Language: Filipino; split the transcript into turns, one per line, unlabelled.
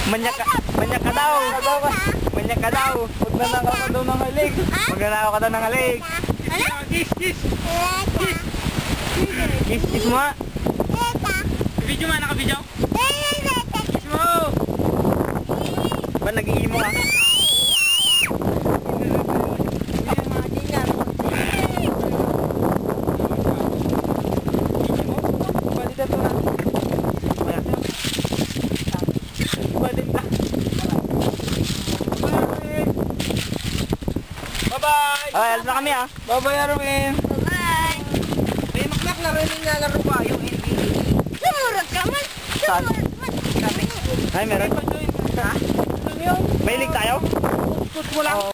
Manyak ka daw. Manyak ka daw. Huwag na nakaw ka daw ng halik. Huwag na nakaw ka daw ng halik. Kiss, kiss. Kiss, kiss mo ha. Video nga, naka-video. Kiss mo. Ba nag-iimo ka? Bye-bye! Okay, alam na kami ah. Bye-bye, Arwin!
Bye-bye!
May makmak na rin nga laro pa yung NBA.
Sumurot ka man! Sumurot man!
Ay, meron? Ha? May link tayo? Wala.